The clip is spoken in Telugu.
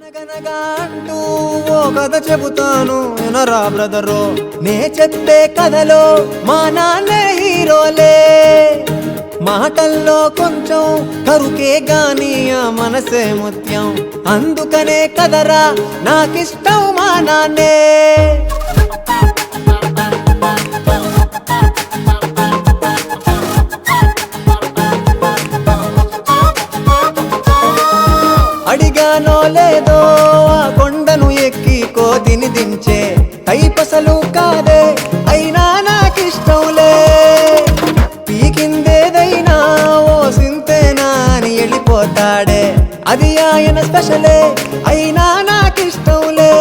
అనగనగా అంటూ ఓ కథ చెబుతాను వినరా బ్రదరు. నే చెప్పే కథలో మా నాన్నే హీరోలే. మాటల్లో కొంచెం కరుకే గాని ఆ మనసే ముత్యం. అందుకనే కదరా నాకిష్టం మా నాన్నే. అడిగానో లేదో ఆ కొండను ఎక్కి కోతిని దించే కైపసలు కాదే అయినా నాకిష్టంలే. పీకిందేదైనా ఓ సింతేనా అని వెళ్ళిపోతాడే, అది ఆయన స్పెషలే అయినా నాకిష్టంలే.